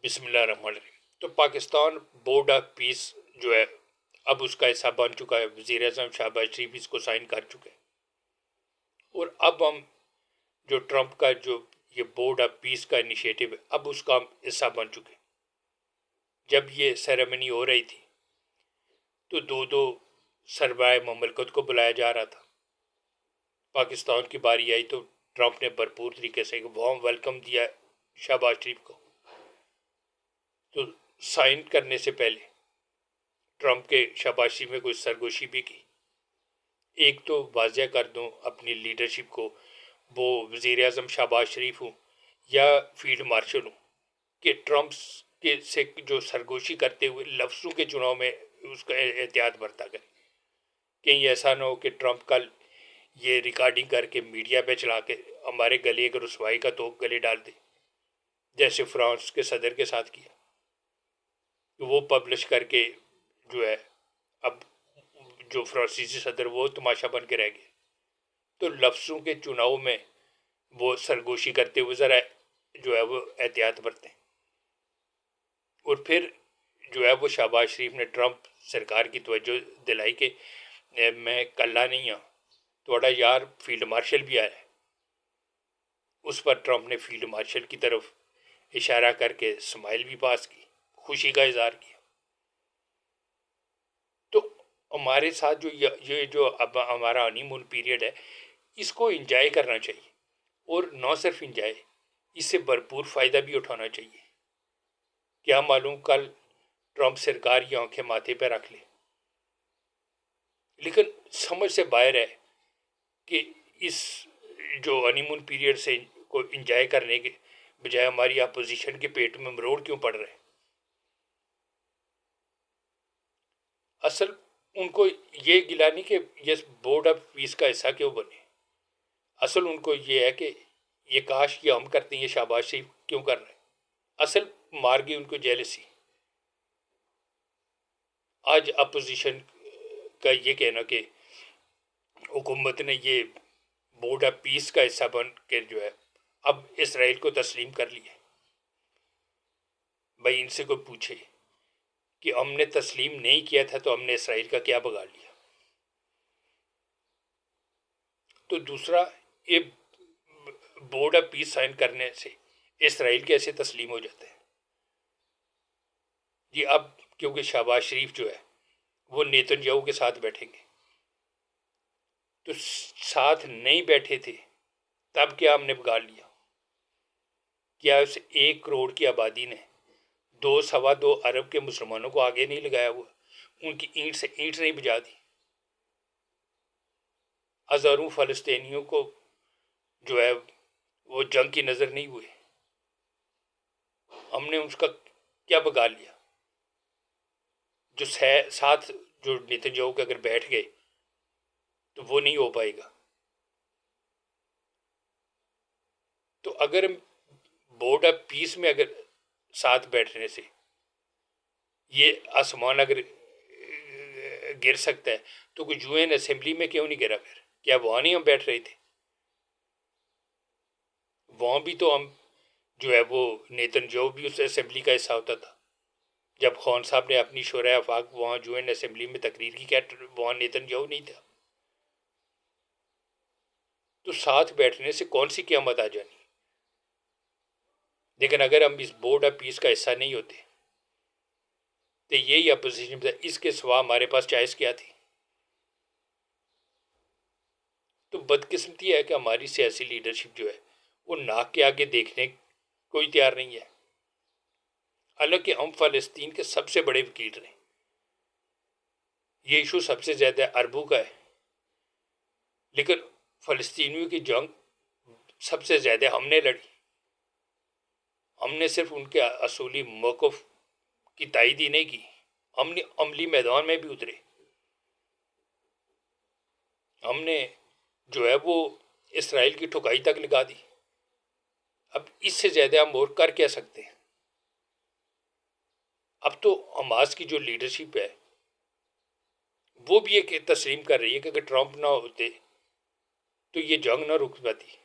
بسم اللہ الرحمن الرحیم۔ تو پاکستان بورڈ آف پیس جو ہے اب اس کا حصہ بن چکا ہے، وزیر اعظم شہباز شریف اس کو سائن کر چکے ہیں، اور اب ہم جو ٹرمپ کا جو یہ بورڈ آف پیس کا انیشیٹو ہے اب اس کا ہم حصہ بن چکے ہیں۔ جب یہ سیریمنی ہو رہی تھی تو دو سربراہ مملکت کو بلایا جا رہا تھا۔ پاکستان کی باری آئی تو ٹرمپ نے بھرپور طریقے سے ایک وارم ویلکم دیا شہباز شریف کو۔ تو سائن کرنے سے پہلے ٹرمپ کے شہباز شریف میں کوئی سرگوشی بھی کی۔ ایک تو واضح کر دوں اپنی لیڈرشپ کو، وہ وزیر اعظم شہباز شریف ہوں یا فیلڈ مارشل ہوں، کہ ٹرمپ کے سے جو سرگوشی کرتے ہوئے لفظوں کے چناؤ میں اس کا احتیاط برتا کرے۔ کہیں ایسا نہ ہو کہ ٹرمپ کل یہ ریکارڈنگ کر کے میڈیا پہ چلا کے ہمارے گلے ایک رسوائی کا تو گلے ڈال دے، جیسے فرانس کے صدر کے ساتھ کیا۔ وہ پبلش کر کے جو ہے اب جو فرانسیسی صدر وہ تماشا بن کے رہ گئے۔ تو لفظوں کے چناؤ میں وہ سرگوشی کرتے ہوئے ذرا جو ہے وہ احتیاط برتیں۔ اور پھر جو ہے وہ شہباز شریف نے ٹرمپ سرکار کی توجہ دلائی کہ میں کلہ نہیں ہوں، تھوڑا یار فیلڈ مارشل بھی آیا ہے۔ اس پر ٹرمپ نے فیلڈ مارشل کی طرف اشارہ کر کے اسمائل بھی پاس کی، خوشی کا اظہار کیا۔ تو ہمارے ساتھ جو یہ جو اب ہمارا ہنی مون پیریڈ ہے اس کو انجوائے کرنا چاہیے، اور نہ صرف انجوائے، اس سے بھرپور فائدہ بھی اٹھانا چاہیے۔ کیا معلوم کل ٹرمپ سرکار کی آنکھیں ماتھے پہ رکھ لے۔ لیکن سمجھ سے باہر ہے کہ اس جو ہنی مون پیریڈ سے کو انجوائے کرنے کے بجائے ہماری اپوزیشن کے پیٹ میں مروڑ کیوں پڑ رہے ہیں۔ اصل ان کو یہ گلا نہیں کہ یہ بورڈ آف پیس کا حصہ کیوں بنے، اصل ان کو یہ ہے کہ یہ کاش یہ ہم کرتے ہیں، یہ شہباز شریف کیوں کر رہے ہیں۔ اصل مار گئی ان کو جیلسی۔ آج اپوزیشن کا یہ کہنا کہ حکومت نے یہ بورڈ آف پیس کا حصہ بن کے جو ہے اب اسرائیل کو تسلیم کر لیا۔ بھائی ان سے کوئی پوچھے کہ ہم نے تسلیم نہیں کیا تھا تو ہم نے اسرائیل کا کیا بگاڑ لیا۔ تو دوسرا، یہ بورڈ آف پیس سائن کرنے سے اسرائیل کیسے تسلیم ہو جاتے ہیں؟ جی اب کیونکہ شہباز شریف جو ہے وہ نیتن یاہو کے ساتھ بیٹھیں گے، تو ساتھ نہیں بیٹھے تھے تب کیا ہم نے بگاڑ لیا؟ کیا اس 1 کروڑ کی آبادی نے 2.25 ارب کے مسلمانوں کو آگے نہیں لگایا ہوا، ان کی اینٹ سے اینٹ نہیں بجا دی؟ ہزاروں فلسطینیوں کو جو ہے وہ جنگ کی نظر نہیں ہوئے، ہم نے اس کا کیا بگاڑ لیا؟ جو ساتھ جو نیتن یاہو کے اگر بیٹھ گئے تو وہ نہیں ہو پائے گا۔ تو اگر بورڈ آف پیس میں اگر ساتھ بیٹھنے سے یہ آسمان اگر گر سکتا ہے تو کوئی یو این اسمبلی میں کیوں نہیں گرا؟ پھر کیا وہاں نہیں ہم بیٹھ رہے تھے؟ وہاں بھی تو ہم جو ہے وہ نیتن یاہو بھی اس اسمبلی کا حصہ ہوتا تھا۔ جب خان صاحب نے اپنی شورائے آفاق وہاں یو این اسمبلی میں تقریر کی، کیا وہاں نیتن یاہو نہیں تھا؟ تو ساتھ بیٹھنے سے کون سی قیامت آ جانی؟ لیکن اگر ہم اس بورڈ آف پیس کا حصہ نہیں ہوتے تو یہی اپوزیشن، اس کے سوا ہمارے پاس چوائس کیا تھی؟ تو بدقسمتی ہے کہ ہماری سیاسی لیڈرشپ جو ہے وہ ناک کے آگے دیکھنے کوئی تیار نہیں ہے۔ حالانکہ ہم فلسطین کے سب سے بڑے وکیل رہے، یہ ایشو سب سے زیادہ عربوں کا ہے، لیکن فلسطینیوں کی جنگ سب سے زیادہ ہم نے لڑی۔ ہم نے صرف ان کے اصولی موقف کی تائید ہی نہیں کی، ہم نے عملی میدان میں بھی اترے۔ ہم نے جو ہے وہ اسرائیل کی ٹھکائی تک لگا دی۔ اب اس سے زیادہ ہم اور کر کیا سکتے ہیں؟ اب تو حماس کی جو لیڈرشپ ہے وہ بھی یہ تسلیم کر رہی ہے کہ اگر ٹرمپ نہ ہوتے تو یہ جنگ نہ رک پاتی۔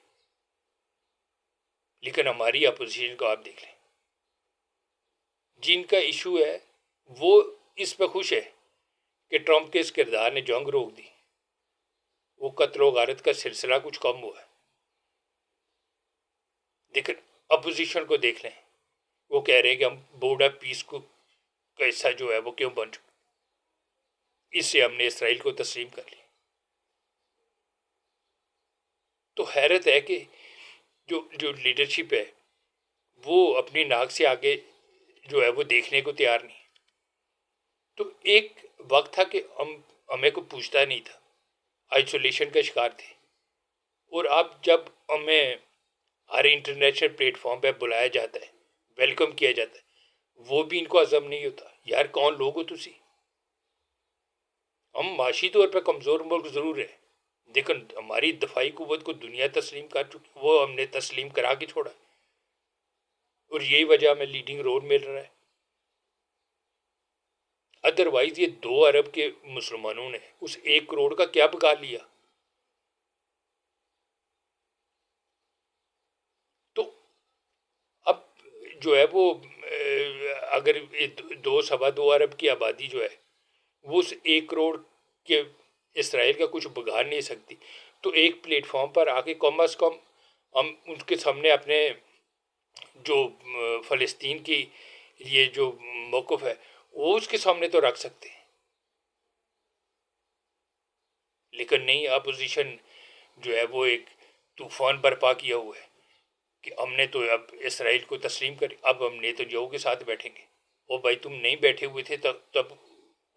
لیکن ہماری اپوزیشن کو آپ دیکھ لیں، جن کا ایشو ہے وہ اس پہ خوش ہے کہ ٹرمپ کے اس کردار نے جنگ روک دی، وہ قتل و غارت کا سلسلہ کچھ کم ہوا ہے. لیکن اپوزیشن کو دیکھ لیں، وہ کہہ رہے ہیں کہ ہم بورڈ آف پیس کو کا حصہ جو ہے وہ کیوں بن چکا، اس سے ہم نے اسرائیل کو تسلیم کر لیا. تو حیرت ہے کہ جو لیڈرشپ ہے وہ اپنی ناک سے آگے جو ہے وہ دیکھنے کو تیار نہیں. تو ایک وقت تھا کہ ہمیں کو پوچھتا نہیں تھا، آئسولیشن کا شکار تھے. اور اب جب ہمیں ہر انٹرنیشنل پلیٹ فارم پہ بلایا جاتا ہے، ویلکم کیا جاتا ہے، وہ بھی ان کو عزم نہیں ہوتا. یار کون لوگ ہو تسی؟ ہم معاشی طور پہ کمزور ملک ضرور ہے، لیکن ہماری دفاعی قوت کو دنیا تسلیم کر چکی، وہ ہم نے تسلیم کرا کے چھوڑا، اور یہی وجہ ہمیں لیڈنگ رول مل رہا ہے. ادروائز یہ 2 ارب کے مسلمانوں نے اس 1 کروڑ کا کیا بگا لیا؟ تو اب جو ہے وہ اگر 2 سوا 2 ارب کی آبادی جو ہے وہ اس 1 کروڑ کے اسرائیل کا کچھ بگاڑ نہیں سکتی، تو ایک پلیٹ فارم پر آ کے کم از کم ہم ان کے سامنے اپنے جو فلسطین کی یہ جو موقف ہے وہ اس کے سامنے تو رکھ سکتے ہیں. لیکن نہیں، اپوزیشن جو ہے وہ ایک طوفان برپا کیا ہوا ہے کہ ہم نے تو اب اسرائیل کو تسلیم کر، اب ہم نے تو جو کے ساتھ بیٹھیں گے. او بھائی تم نہیں بیٹھے ہوئے تھے تب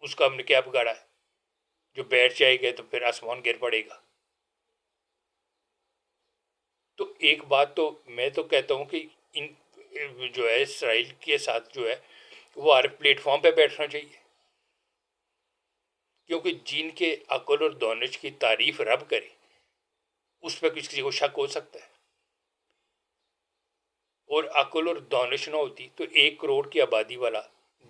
اس کا ہم نے کیا بگاڑا ہے؟ جو بیٹھ جائے گا تو پھر آسمان گر پڑے گا. تو ایک بات تو میں تو کہتا ہوں کہ ان جو ہے اسرائیل کے ساتھ جو ہے وہ ہر پلیٹ فارم پہ بیٹھنا چاہیے، کیونکہ جن کے عقل اور دانش کی تعریف رب کرے اس پہ کسی کو شک ہو سکتا ہے. اور عقل اور دانش نہ ہوتی تو 1 کروڑ کی آبادی والا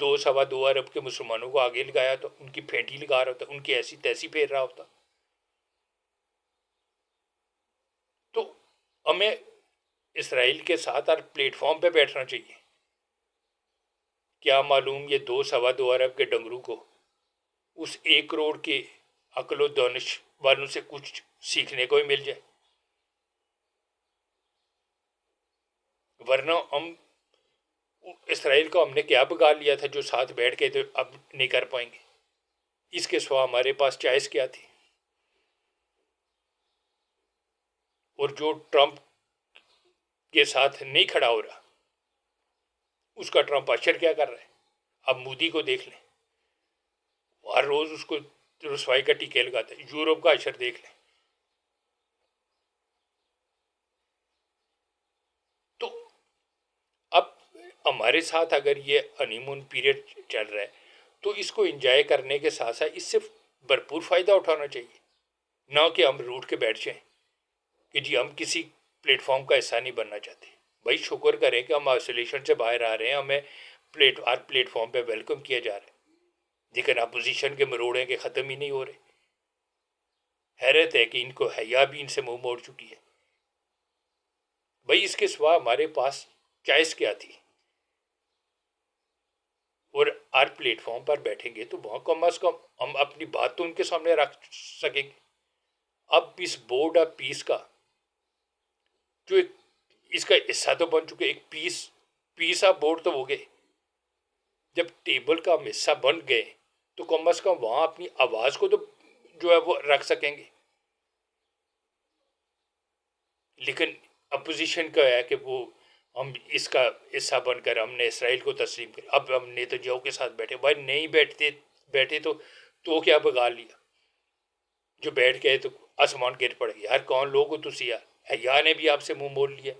2 سوا 2 ارب کے مسلمانوں کو آگے لگایا تو ان کی پھینٹی لگا رہا ہوتا، ان کی ایسی تیسی پھیر رہا ہوتا. تو ہمیں اسرائیل کے ساتھ ہر پلیٹ فارم پہ بیٹھنا چاہیے. کیا معلوم یہ 2 سوا 2 ارب کے ڈنگرو کو اس 1 کروڑ کے عقل و دانش والوں سے کچھ سیکھنے کو ہی مل جائے. ورنہ ہم اسرائیل کو ہم نے کیا بگاڑ لیا تھا جو ساتھ بیٹھ کے تو اب نہیں کر پائیں گے. اس کے سوا ہمارے پاس چوائس کیا تھی؟ اور جو ٹرمپ کے ساتھ نہیں کھڑا ہو رہا اس کا ٹرمپ اشر کیا کر رہا ہے؟ اب مودی کو دیکھ لیں، ہر روز اس کو رسوائی کا ٹیکے لگاتا ہے. یورپ کا اشر دیکھ لیں. تو اب ہمارے ساتھ اگر یہ ہنی مون پیریڈ چل رہا ہے تو اس کو انجوائے کرنے کے ساتھ ساتھ اس سے بھرپور فائدہ اٹھانا چاہیے، نہ کہ ہم روٹ کے بیٹھ جائیں کہ جی ہم کسی پلیٹ فارم کا حصہ نہیں بننا چاہتے. بھائی شکر کریں کہ ہم آئسولیشن سے باہر آ رہے ہیں، ہمیں ہر پلیٹ فارم پہ ویلکم کیا جا رہا ہے، لیکن اپوزیشن کے مروڑے کے ختم ہی نہیں ہو رہے. حیرت ہے کہ ان کو حیا بھی ان سے منہ موڑ چکی ہے. بھائی اس کے سوا ہمارے پاس چوائس کیا تھی؟ اور ہر پلیٹ فارم پر بیٹھیں گے تو وہاں کم از کم ہم اپنی بات تو ان کے سامنے رکھ سکیں گے. اب اس بورڈ آف پیس کا جو ایک اس کا حصہ تو بن چکے، ایک پیس آف بورڈ تو ہو گئے. جب ٹیبل کا ہم حصہ بن گئے تو کم از کم وہاں اپنی آواز کو تو جو ہے وہ رکھ سکیں گے. لیکن اپوزیشن کا ہے کہ وہ ہم اس کا حصہ بن کر ہم نے اسرائیل کو تسلیم کر، اب ہم نیتنیاہو کے ساتھ بیٹھے. بھائی نہیں بیٹھے تو کیا بگاڑ لیا؟ جو بیٹھ گئے تو آسمان گر پڑے. یار کون لوگ ہو تسی؟ یار حیا نے بھی آپ سے منہ موڑ لیا.